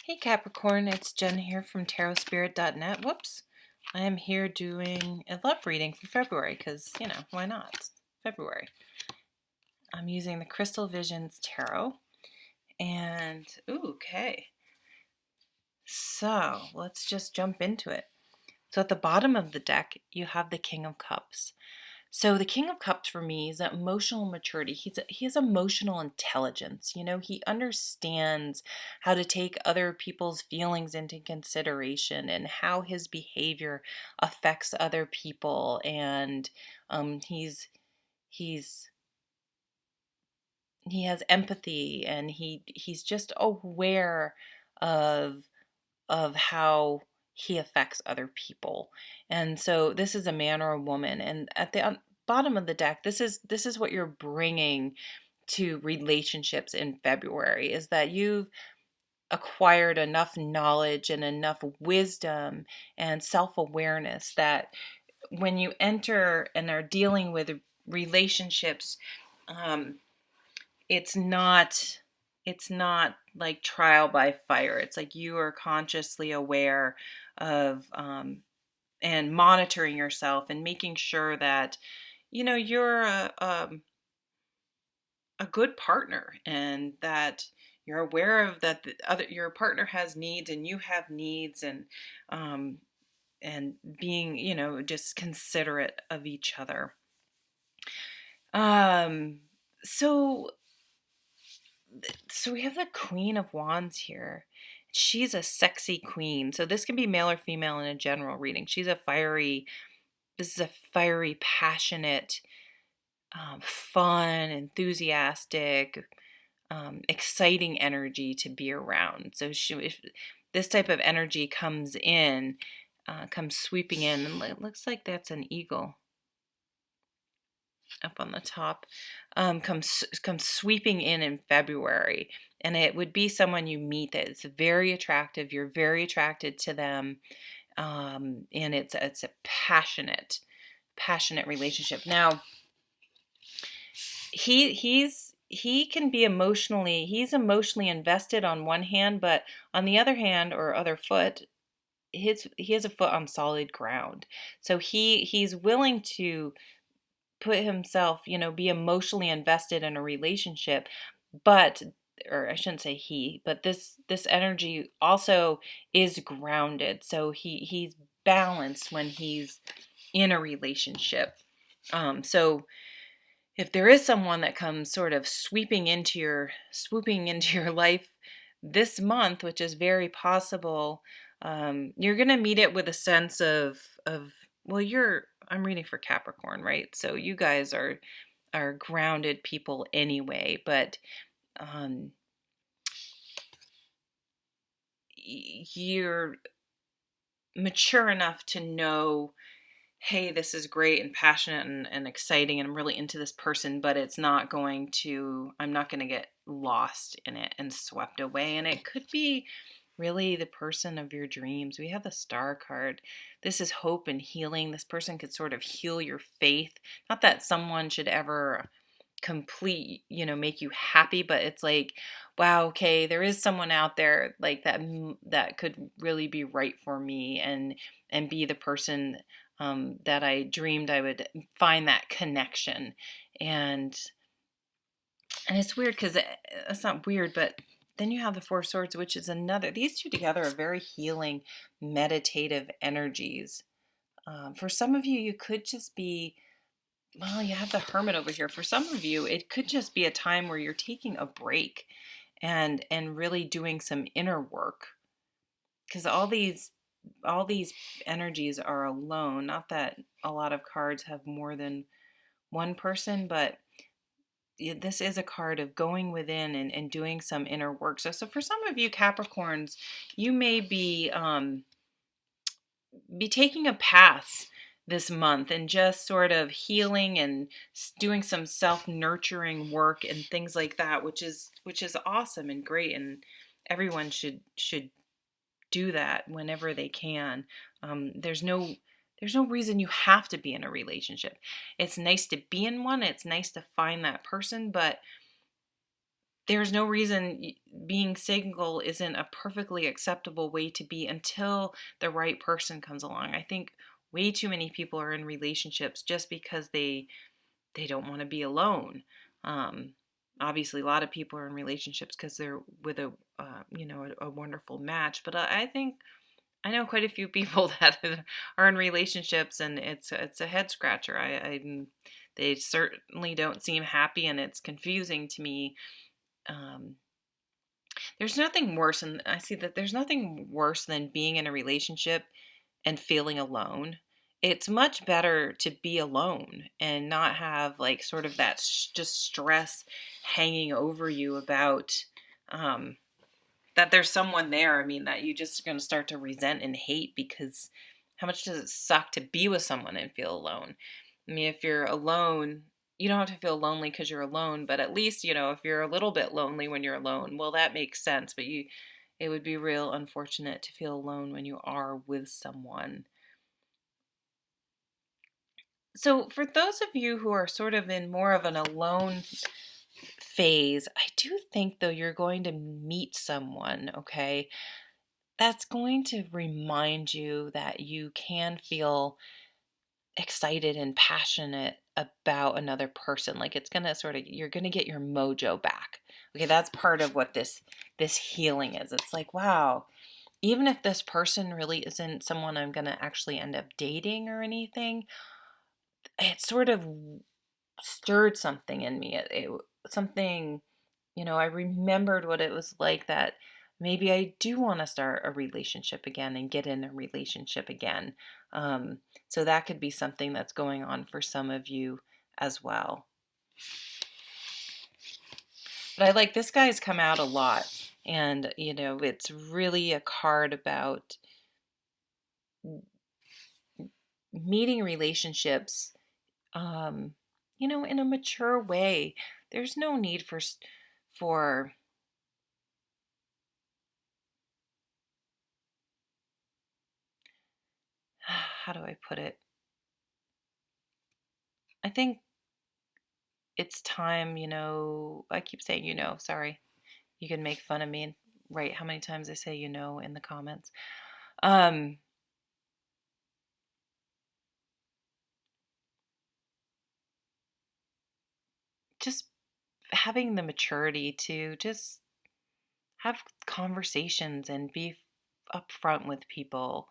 Hey Capricorn, it's Jen here from tarotspirit.net. Whoops. I am here doing a love reading for February because, why not? It's February. I'm using the Crystal Visions Tarot. And, okay. So, let's just jump into it. So, at the bottom of the deck, you have the King of Cups. So the King of Cups for me is that emotional maturity. He has emotional intelligence. He understands how to take other people's feelings into consideration and how his behavior affects other people. And he's he has empathy, and he's just aware of how he affects other people. And so this is a man or a woman. And at the bottom of the deck, this is what you're bringing to relationships in February, is that you've acquired enough knowledge and enough wisdom and self-awareness that when you enter and are dealing with relationships, um, it's not like trial by fire. It's like you are consciously aware of and monitoring yourself and making sure that you're a good partner, and that you're aware of that your partner has needs and you have needs, um, and being just considerate of each other. Um, so So we have the Queen of Wands here. She's a sexy queen. So this can be male or female in a general reading. This is a fiery, passionate, fun, enthusiastic, exciting energy to be around. So if this type of energy comes sweeping in, and it looks like that's an eagle up on the top, comes sweeping in February, and it would be someone you meet that is very attractive. You're very attracted to them, and it's a passionate relationship. Now, he can be he's emotionally invested on one hand, but on the other hand, or other foot, he has a foot on solid ground. So he's willing to put himself, be emotionally invested in a relationship, but or I shouldn't say he, but this energy also is grounded. So he's balanced when he's in a relationship. So if there is someone that comes sort of swooping into your life this month, which is very possible, you're gonna meet it with a sense of well, I'm reading for Capricorn, right? So you guys are grounded people anyway, but um, you're mature enough to know, hey, this is great and passionate and exciting, and I'm really into this person, but I'm not going to get lost in it and swept away. And it could be really the person of your dreams. We have the Star card. This is hope and healing. This person could sort of heal your faith. Not that someone should ever make you happy, but it's like, wow, okay, there is someone out there like that could really be right for me, and be the person that I dreamed I would find that connection. And it's weird because it's not weird, but then you have the Four Swords, which is these two together are very healing, meditative energies. For some of you, you could just be, well, you have the Hermit over here. For some of you, it could just be a time where you're taking a break and really doing some inner work, because all these energies are alone. Not that a lot of cards have more than one person, but this is a card of going within and doing some inner work. So for some of you Capricorns, you may be taking a pass this month and just sort of healing and doing some self-nurturing work and things like that, which is awesome and great, and everyone should do that whenever they can. There's no reason you have to be in a relationship. It's nice to be in one. It's nice to find that person, but there's no reason being single isn't a perfectly acceptable way to be until the right person comes along. I think way too many people are in relationships just because they don't want to be alone. Um, Obviously, a lot of people are in relationships because they're with a wonderful match. But I think I know quite a few people that are in relationships, and it's a head scratcher. They certainly don't seem happy, and it's confusing to me. Um, there's nothing worse, and I see that there's nothing worse than being in a relationship and feeling alone. It's much better to be alone and not have like sort of that just stress hanging over you about um, that there's someone there. I mean, that you just going to start to resent and hate because how much does it suck to be with someone and feel alone? I mean, if you're alone, you don't have to feel lonely because you're alone, but at least, if you're a little bit lonely when you're alone, well, that makes sense. But it would be real unfortunate to feel alone when you are with someone. So, for those of you who are sort of in more of an alone phase, I do think though you're going to meet someone, okay, that's going to remind you that you can feel excited and passionate about another person. Like it's going to sort of you're going to get your mojo back. Okay, that's part of what this healing is. It's like, wow, even if this person really isn't someone I'm going to actually end up dating or anything, it sort of stirred something in me. Something, I remembered what it was like that maybe I do want to start a relationship again and get in a relationship again. Um, so that could be something that's going on for some of you as well. But I like this guy's come out a lot. And, it's really a card about meeting relationships, um, in a mature way. There's no need for how do I put it? I think it's time, I keep saying, sorry. You can make fun of me and write how many times I say, in the comments. Um, just having the maturity to just have conversations and be upfront with people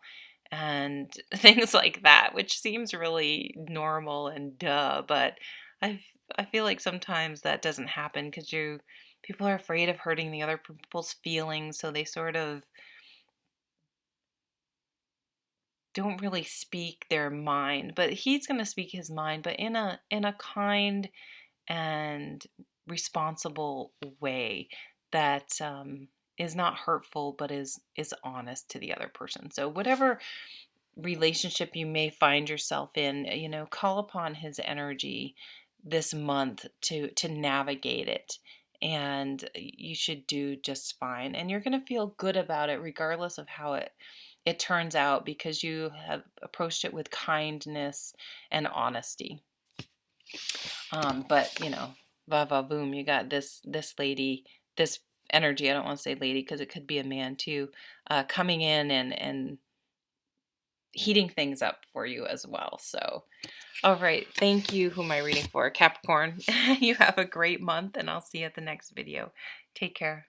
and things like that, which seems really normal and duh, but I I feel like sometimes that doesn't happen because people are afraid of hurting the other people's feelings, so they sort of don't really speak their mind. But he's going to speak his mind, but in a kind and responsible way that is not hurtful but is honest to the other person. So whatever relationship you may find yourself in, call upon his energy this month to navigate it, and you should do just fine, and you're going to feel good about it regardless of how it turns out because you have approached it with kindness and honesty. But va va boom, you got this lady, this energy. I don't want to say lady because it could be a man too, coming in and heating things up for you as well. So, all right, thank you. Who am I reading for? Capricorn. You have a great month, and I'll see you at the next video. Take care.